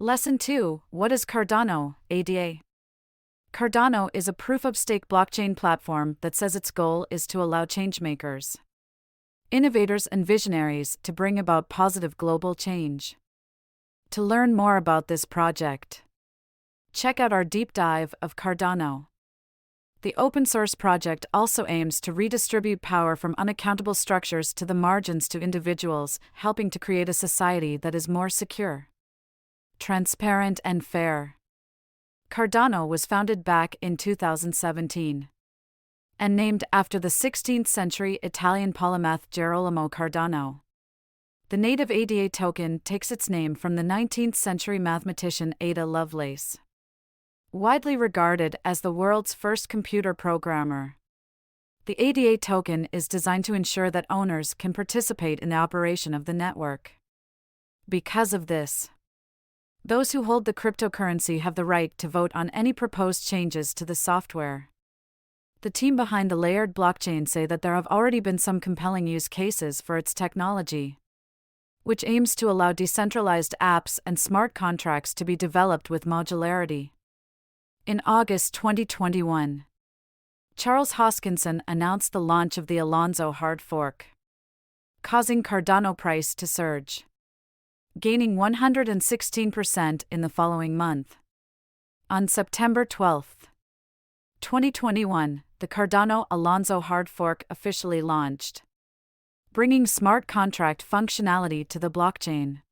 Lesson 2. What is Cardano, ADA? Cardano is a proof-of-stake blockchain platform that says its goal is to allow changemakers, innovators and visionaries to bring about positive global change. To learn more about this project, check out our deep dive of Cardano. The open-source project also aims to redistribute power from unaccountable structures to the margins to individuals, helping to create a society that is more secure, transparent and fair. Cardano was founded back in 2017 and named after the 16th-century Italian polymath Girolamo Cardano. The native ADA token takes its name from the 19th-century mathematician Ada Lovelace, widely regarded as the world's first computer programmer. The ADA token is designed to ensure that owners can participate in the operation of the network. Because of this, those who hold the cryptocurrency have the right to vote on any proposed changes to the software. The team behind the layered blockchain say that there have already been some compelling use cases for its technology, which aims to allow decentralized apps and smart contracts to be developed with modularity. In August 2021, Charles Hoskinson announced the launch of the Alonzo hard fork, causing Cardano price to surge, gaining 116% in the following month. On September 12, 2021, the Cardano Alonzo hard fork officially launched, bringing smart contract functionality to the blockchain.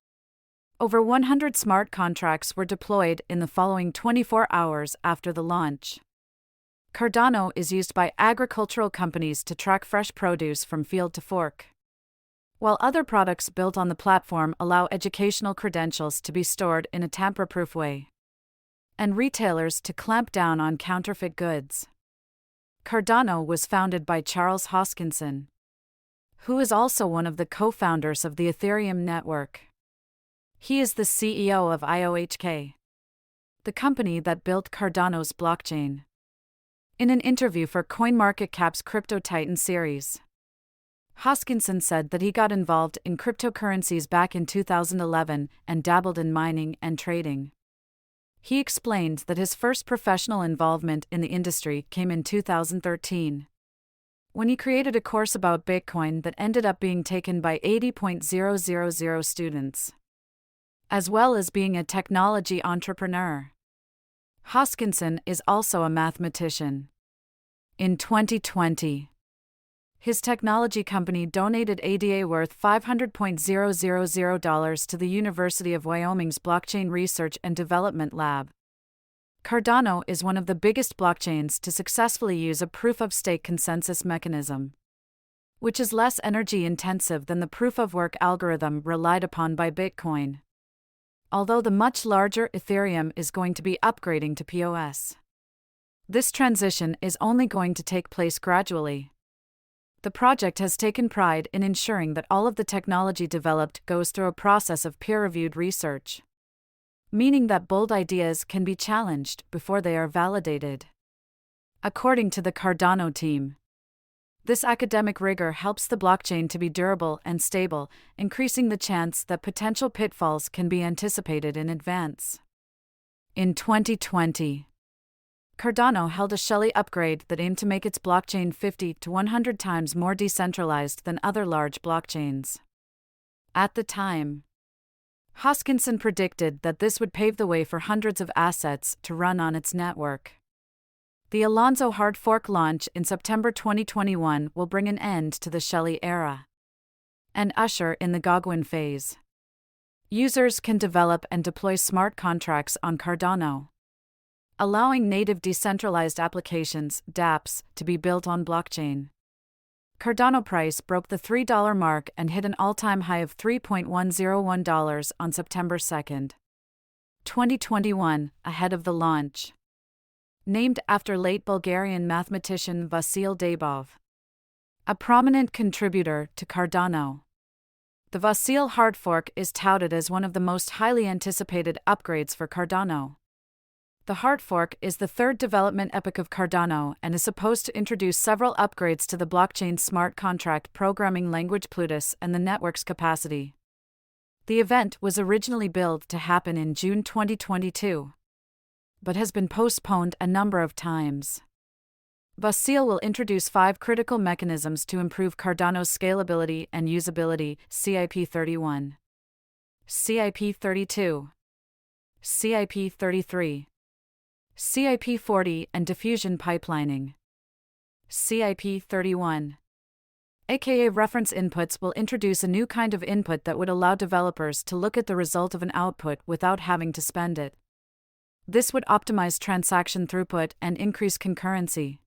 Over 100 smart contracts were deployed in the following 24 hours after the launch. Cardano is used by agricultural companies to track fresh produce from field to fork, while other products built on the platform allow educational credentials to be stored in a tamper-proof way, and retailers to clamp down on counterfeit goods. Cardano was founded by Charles Hoskinson, who is also one of the co-founders of the Ethereum network. He is the CEO of IOHK, the company that built Cardano's blockchain. In an interview for CoinMarketCap's Crypto Titan series, Hoskinson said that he got involved in cryptocurrencies back in 2011 and dabbled in mining and trading. He explained that his first professional involvement in the industry came in 2013, when he created a course about Bitcoin that ended up being taken by 80,000 students, as well as being a technology entrepreneur. Hoskinson is also a mathematician. In 2020, his technology company donated ADA worth $500,000 to the University of Wyoming's Blockchain Research and Development Lab. Cardano is one of the biggest blockchains to successfully use a proof-of-stake consensus mechanism, which is less energy-intensive than the proof-of-work algorithm relied upon by Bitcoin, although the much larger Ethereum is going to be upgrading to POS. This transition is only going to take place gradually. The project has taken pride in ensuring that all of the technology developed goes through a process of peer-reviewed research, meaning that bold ideas can be challenged before they are validated. According to the Cardano team, this academic rigor helps the blockchain to be durable and stable, increasing the chance that potential pitfalls can be anticipated in advance. In 2020, Cardano held a Shelley upgrade that aimed to make its blockchain 50 to 100 times more decentralized than other large blockchains. At the time, Hoskinson predicted that this would pave the way for hundreds of assets to run on its network. The Alonzo hard fork launch in September 2021 will bring an end to the Shelley era and usher in the Goguen phase. Users can develop and deploy smart contracts on Cardano, allowing native decentralized applications, dApps, to be built on blockchain. Cardano price broke the $3 mark and hit an all-time high of $3.101 on September 2, 2021, ahead of the launch. Named after late Bulgarian mathematician Vasil Debov, a prominent contributor to Cardano. The Vasil hard fork is touted as one of the most highly anticipated upgrades for Cardano. The hard fork is the third development epoch of Cardano and is supposed to introduce several upgrades to the blockchain's smart contract programming language Plutus and the network's capacity. The event was originally billed to happen in June 2022, but has been postponed a number of times. Basile will introduce 5 critical mechanisms to improve Cardano's scalability and usability: CIP31, CIP32, CIP33, CIP40, and diffusion pipelining. CIP31, aka reference inputs, will introduce a new kind of input that would allow developers to look at the result of an output without having to spend it. This would optimize transaction throughput and increase concurrency.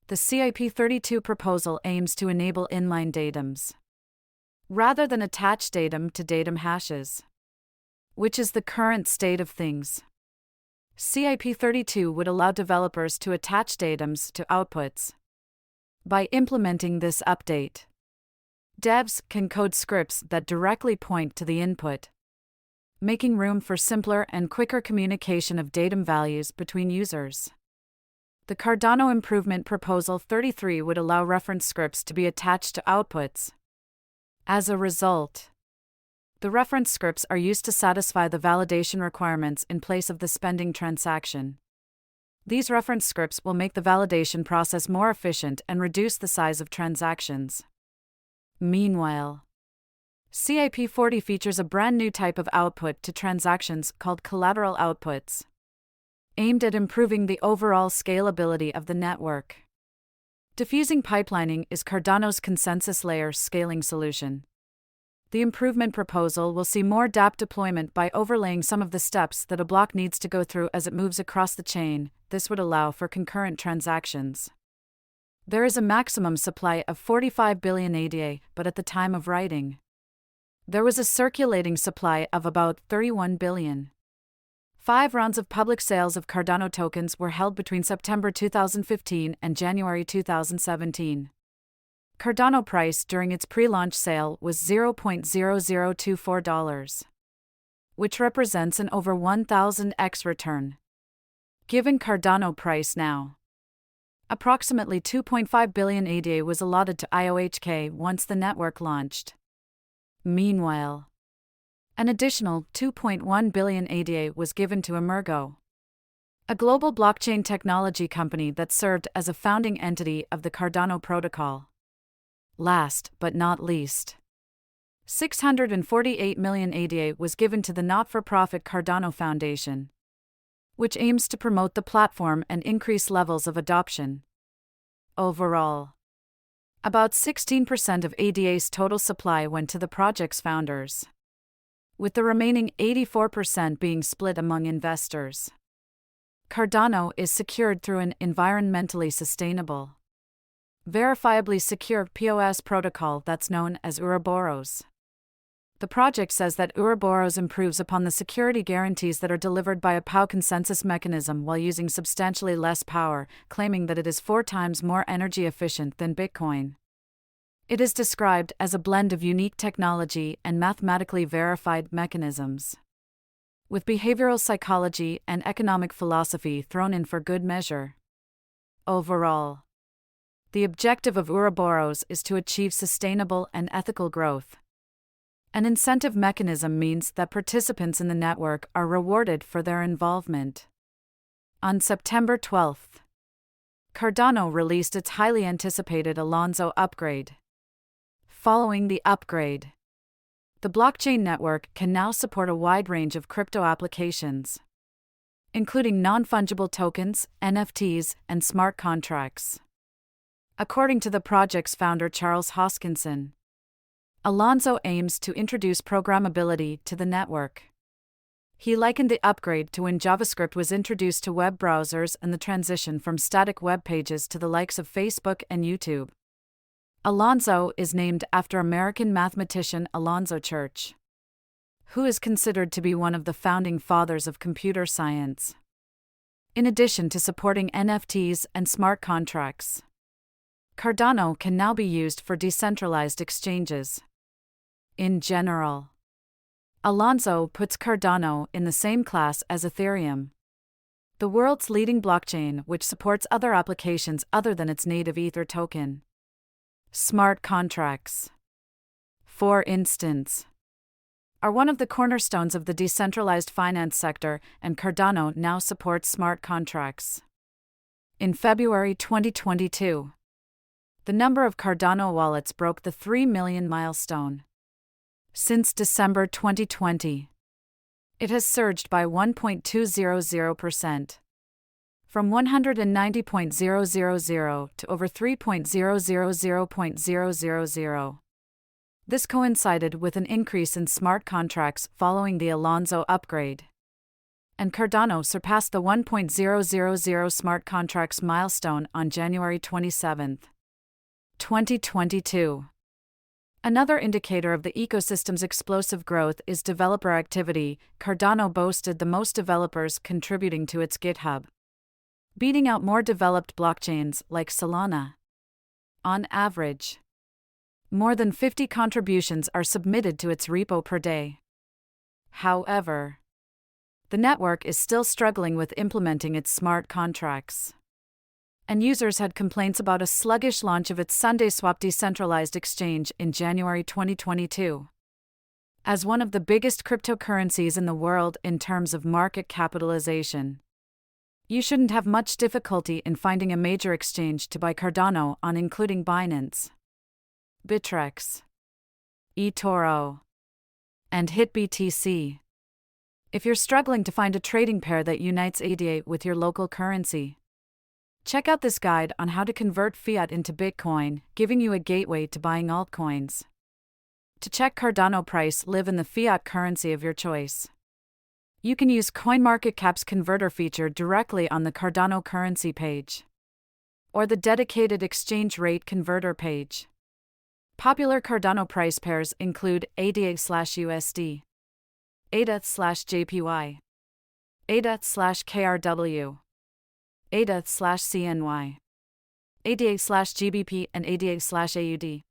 The CIP32 proposal aims to enable inline datums, rather than attach datum to datum hashes, which is the current state of things. CIP32 would allow developers to attach datums to outputs. By implementing this update, devs can code scripts that directly point to the input, making room for simpler and quicker communication of datum values between users. The Cardano Improvement Proposal 33 would allow reference scripts to be attached to outputs. As a result, the reference scripts are used to satisfy the validation requirements in place of the spending transaction. These reference scripts will make the validation process more efficient and reduce the size of transactions. Meanwhile, CIP40 features a brand new type of output to transactions called collateral outputs, aimed at improving the overall scalability of the network. Diffusing pipelining is Cardano's consensus layer scaling solution. The improvement proposal will see more dApp deployment by overlaying some of the steps that a block needs to go through as it moves across the chain. This would allow for concurrent transactions. There is a maximum supply of 45 billion ADA, but at the time of writing, there was a circulating supply of about 31 billion. 5 rounds of public sales of Cardano tokens were held between September 2015 and January 2017. Cardano price during its pre-launch sale was $0.0024, which represents an over 1,000x return. Given Cardano price now, approximately 2.5 billion ADA was allotted to IOHK once the network launched. Meanwhile, an additional 2.1 billion ADA was given to Emergo, a global blockchain technology company that served as a founding entity of the Cardano protocol. Last but not least, 648 million ADA was given to the not-for-profit Cardano Foundation, which aims to promote the platform and increase levels of adoption. Overall, about 16% of ADA's total supply went to the project's founders, with the remaining 84% being split among investors. Cardano is secured through an environmentally sustainable, verifiably secure POS protocol that's known as Ouroboros. The project says that Ouroboros improves upon the security guarantees that are delivered by a POW consensus mechanism while using substantially less power, claiming that it is 4 times more energy efficient than Bitcoin. It is described as a blend of unique technology and mathematically verified mechanisms, with behavioral psychology and economic philosophy thrown in for good measure. Overall, the objective of Ouroboros is to achieve sustainable and ethical growth. An incentive mechanism means that participants in the network are rewarded for their involvement. On September 12th, Cardano released its highly anticipated Alonzo upgrade. Following the upgrade, the blockchain network can now support a wide range of crypto applications, including non-fungible tokens, NFTs, and smart contracts. According to the project's founder Charles Hoskinson, Alonzo aims to introduce programmability to the network. He likened the upgrade to when JavaScript was introduced to web browsers and the transition from static web pages to the likes of Facebook and YouTube. Alonzo is named after American mathematician Alonzo Church, who is considered to be one of the founding fathers of computer science. In addition to supporting NFTs and smart contracts, Cardano can now be used for decentralized exchanges. In general, Alonzo puts Cardano in the same class as Ethereum, the world's leading blockchain which supports other applications other than its native Ether token. Smart contracts. For instance, are one of the cornerstones of the decentralized finance sector, and Cardano now supports smart contracts. In February 2022, the number of Cardano wallets broke the 3 million milestone. Since December 2020, it has surged by 1.200%, from 190.000 to over 3.000.000. This coincided with an increase in smart contracts following the Alonzo upgrade. And Cardano surpassed the 1.000 smart contracts milestone on January 27, 2022. Another indicator of the ecosystem's explosive growth is developer activity. Cardano boasted the most developers contributing to its GitHub, beating out more developed blockchains like Solana. On average, more than 50 contributions are submitted to its repo per day. However, the network is still struggling with implementing its smart contracts, and users had complaints about a sluggish launch of its SundaeSwap decentralized exchange in January 2022. As one of the biggest cryptocurrencies in the world in terms of market capitalization, you shouldn't have much difficulty in finding a major exchange to buy Cardano on, including Binance, Bittrex, eToro, and HitBTC. If you're struggling to find a trading pair that unites ADA with your local currency, check out this guide on how to convert fiat into Bitcoin, giving you a gateway to buying altcoins. To check Cardano price, live in the fiat currency of your choice. You can use CoinMarketCap's converter feature directly on the Cardano currency page, or the dedicated exchange rate converter page. Popular Cardano price pairs include ADA/USD, ADA/JPY, ADA/KRW, ADA/CNY, ADA/GBP, and ADA/AUD.